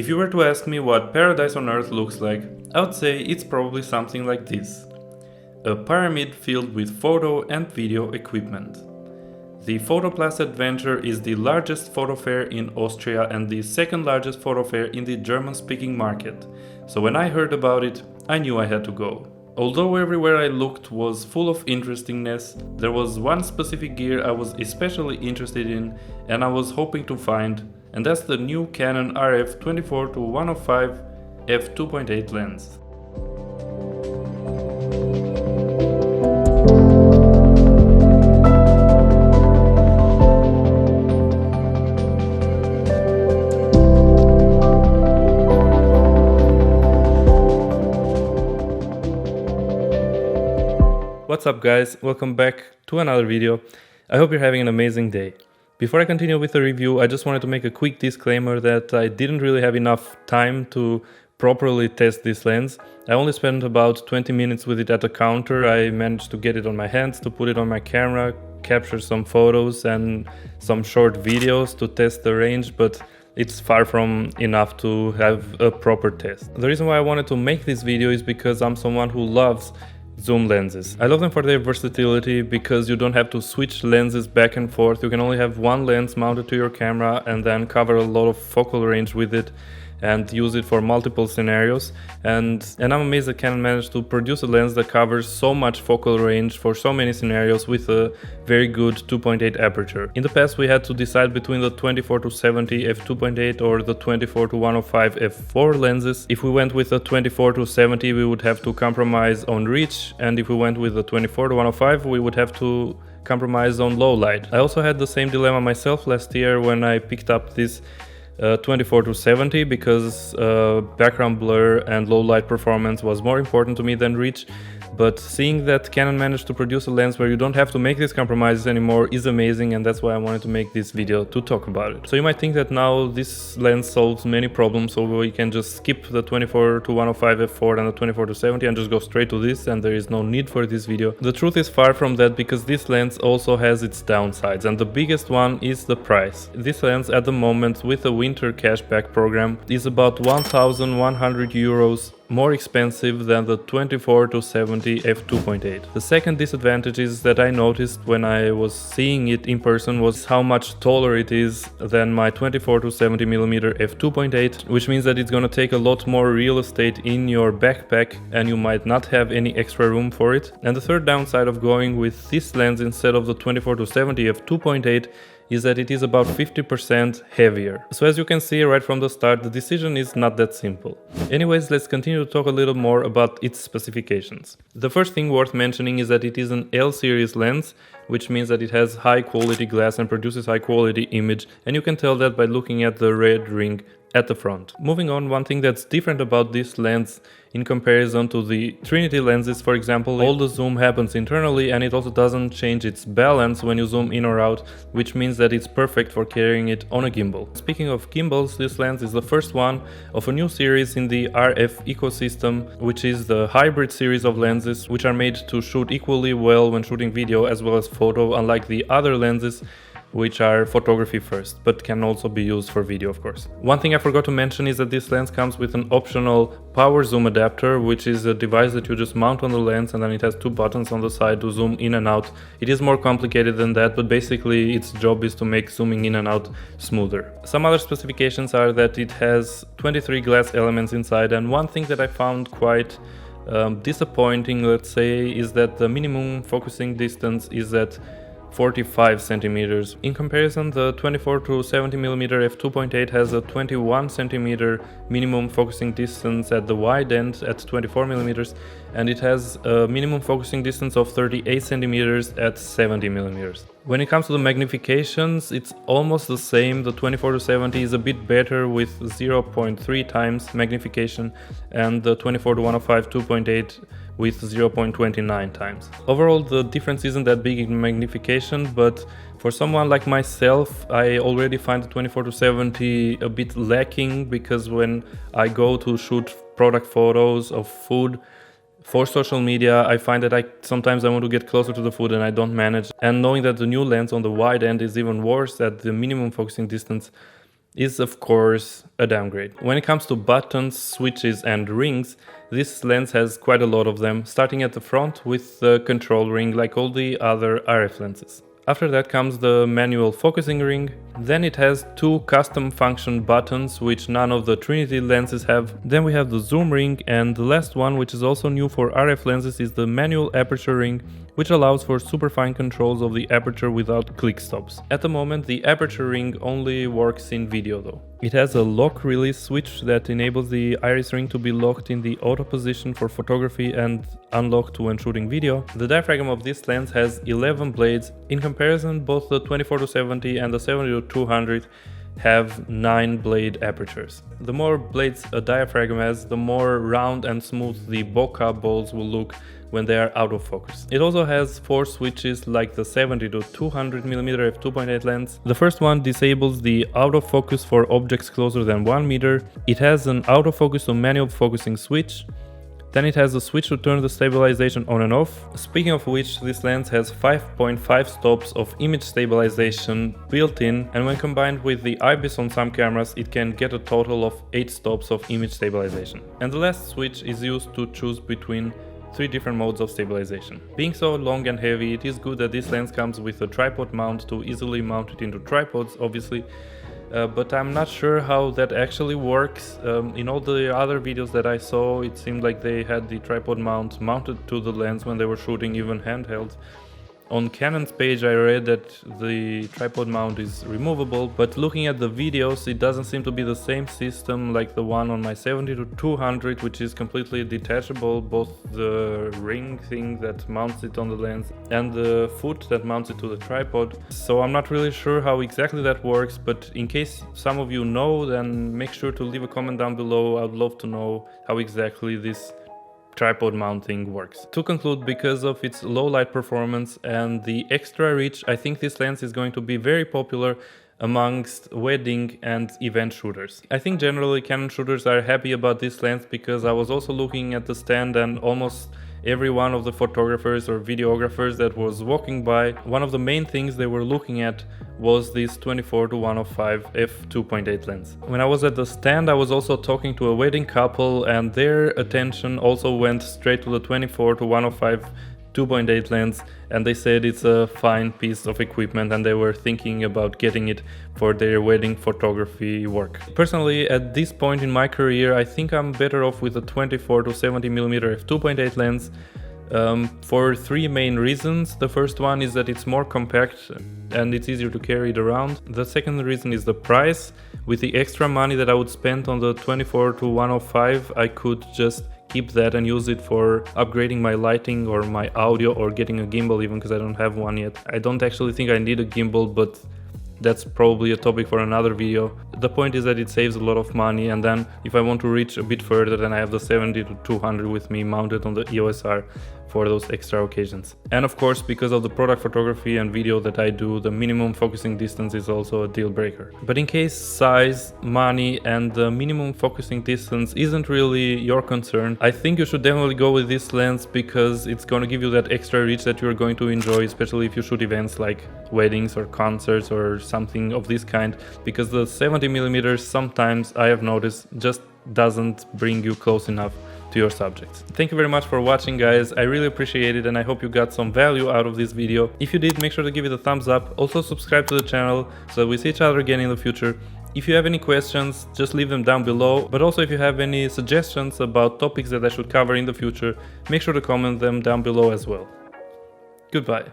If you were to ask me what paradise on earth looks like, I would say it's probably something like this. A pyramid filled with photo and video equipment. The Photoplast Adventure is the largest photo fair in Austria and the second largest photo fair in the German-speaking market. So when I heard about it, I knew I had to go. Although everywhere I looked was full of interestingness, there was one specific gear I was especially interested in and I was hoping to find, and that's the new Canon RF 24-105 F2.8 lens. What's up guys, welcome back to another video. I hope you're having an amazing day. Before I continue with the review, I just wanted to make a quick disclaimer that I didn't really have enough time to properly test this lens. I only spent about 20 minutes with it at the counter. I managed to get it on my hands, to put it on my camera, capture some photos and some short videos to test the range, but it's far from enough to have a proper test. The reason why I wanted to make this video is because I'm someone who loves zoom lenses. I love them for their versatility because you don't have to switch lenses back and forth. You can only have one lens mounted to your camera and then cover a lot of focal range with it and use it for multiple scenarios. And I'm amazed that Canon managed to produce a lens that covers so much focal range for so many scenarios with a very good 2.8 aperture. In the past we had to decide between the 24-70 f2.8 or the 24-105 f4 lenses. If we went with the 24-70 we would have to compromise on reach, and if we went with the 24-105 we would have to compromise on low light. I also had the same dilemma myself last year when I picked up this 24-70 because background blur and low light performance was more important to me than reach. But seeing that Canon managed to produce a lens where you don't have to make these compromises anymore is amazing, and that's why I wanted to make this video to talk about it. So you might think that now this lens solves many problems, so we can just skip the 24-105 f4 and the 24-70 and just go straight to this, and there is no need for this video. The truth is far from that, because this lens also has its downsides, and the biggest one is the price. This lens at the moment with the winter cashback program is about 1,100 euros more expensive than the 24-70 f2.8. The second disadvantage is that I noticed when I was seeing it in person was how much taller it is than my 24-70mm f2.8, which means that it's gonna take a lot more real estate in your backpack and you might not have any extra room for it. And the third downside of going with this lens instead of the 24-70 f2.8 is that it is about 50% heavier. So as you can see right from the start, the decision is not that simple. Anyways, let's continue to talk a little more about its specifications. The first thing worth mentioning is that it is an L series lens, which means that it has high quality glass and produces high quality image, and you can tell that by looking at the red ring at the front. Moving on, one thing that's different about this lens in comparison to the Trinity lenses, for example, all the zoom happens internally and it also doesn't change its balance when you zoom in or out, which means that it's perfect for carrying it on a gimbal. Speaking of gimbals, this lens is the first one of a new series in the RF ecosystem, which is the hybrid series of lenses which are made to shoot equally well when shooting video as well as photo, unlike the other lenses which are photography first, but can also be used for video, of course. One thing I forgot to mention is that this lens comes with an optional power zoom adapter, which is a device that you just mount on the lens and then it has two buttons on the side to zoom in and out. It is more complicated than that, but basically its job is to make zooming in and out smoother. Some other specifications are that it has 23 glass elements inside, and one thing that I found quite disappointing, let's say, is that the minimum focusing distance is at 45 centimeters. In comparison, the 24-70mm f2.8 has a 21 centimeter minimum focusing distance at the wide end at 24 millimeters, and it has a minimum focusing distance of 38 centimeters at 70 millimeters. When it comes to the magnifications, it's almost the same. The 24-70 is a bit better with 0.3 times magnification, and the 24-105 2.8 with 0.29 times. Overall, the difference isn't that big in magnification, but for someone like myself, I already find the 24-70 a bit lacking, because when I go to shoot product photos of food for social media, I find that sometimes I want to get closer to the food and I don't manage. And knowing that the new lens on the wide end is even worse at the minimum focusing distance, is of course a downgrade. When it comes to buttons, switches and rings, this lens has quite a lot of them, starting at the front with the control ring like all the other RF lenses. After that comes the manual focusing ring, then it has two custom function buttons which none of the Trinity lenses have. Then we have the zoom ring, and the last one, which is also new for RF lenses, is the manual aperture ring, which allows for super fine controls of the aperture without click stops. At the moment the aperture ring only works in video though. It has a lock release switch that enables the iris ring to be locked in the auto position for photography and unlocked when shooting video. The diaphragm of this lens has 11 blades. In comparison, both the 24-70 and the 70-200 have 9 blade apertures. The more blades a diaphragm has, the more round and smooth the bokeh balls will look when they are out of focus. It also has 4 switches like the 70-200mm F2.8 lens. The first one disables the autofocus for objects closer than 1 meter. It has an autofocus to manual focusing switch. Then it has a switch to turn the stabilization on and off. Speaking of which, this lens has 5.5 stops of image stabilization built in, and when combined with the IBIS on some cameras, it can get a total of 8 stops of image stabilization. And the last switch is used to choose between 3 different modes of stabilization. Being so long and heavy, it is good that this lens comes with a tripod mount to easily mount it into tripods, obviously. But I'm not sure how that actually works. In all the other videos that I saw, it seemed like they had the tripod mount mounted to the lens when they were shooting, even handheld. On Canon's page I read that the tripod mount is removable, but looking at the videos it doesn't seem to be the same system like the one on my 70-200, which is completely detachable, both the ring thing that mounts it on the lens and the foot that mounts it to the tripod. So I'm not really sure how exactly that works, but in case some of you know, then make sure to leave a comment down below. I'd love to know how exactly this tripod mounting works. To conclude, because of its low light performance and the extra reach, I think this lens is going to be very popular amongst wedding and event shooters. I think generally Canon shooters are happy about this lens, because I was also looking at the stand and almost every one of the photographers or videographers that was walking by, one of the main things they were looking at was this 24-105 F2.8 lens. When I was at the stand, I was also talking to a wedding couple, and their attention also went straight to the 24-105 2.8 lens, and they said it's a fine piece of equipment and they were thinking about getting it for their wedding photography work. Personally, at this point in my career, I think I'm better off with a 24-70mm f2.8 lens for 3 main reasons. The first one is that it's more compact and it's easier to carry it around. The second reason is the price. With the extra money that I would spend on the 24-105, I could just keep that and use it for upgrading my lighting or my audio, or getting a gimbal even, because I don't have one yet. I don't actually think I need a gimbal, but that's probably a topic for another video. The point is that it saves a lot of money, and then if I want to reach a bit further, then I have the 70-200 with me mounted on the EOS R for those extra occasions. And of course, because of the product photography and video that I do, the minimum focusing distance is also a deal breaker. But in case size, money and the minimum focusing distance isn't really your concern, I think you should definitely go with this lens, because it's going to give you that extra reach that you're going to enjoy, especially if you shoot events like weddings or concerts or something of this kind, because the 70mm sometimes, I have noticed, just doesn't bring you close enough to your subjects. Thank you very much for watching, guys. I really appreciate it, and I hope you got some value out of this video. If you did, make sure to give it a thumbs up. Also subscribe to the channel so that we see each other again in the future. If you have any questions, just leave them down below, but also if you have any suggestions about topics that I should cover in the future, make sure to comment them down below as well. Goodbye.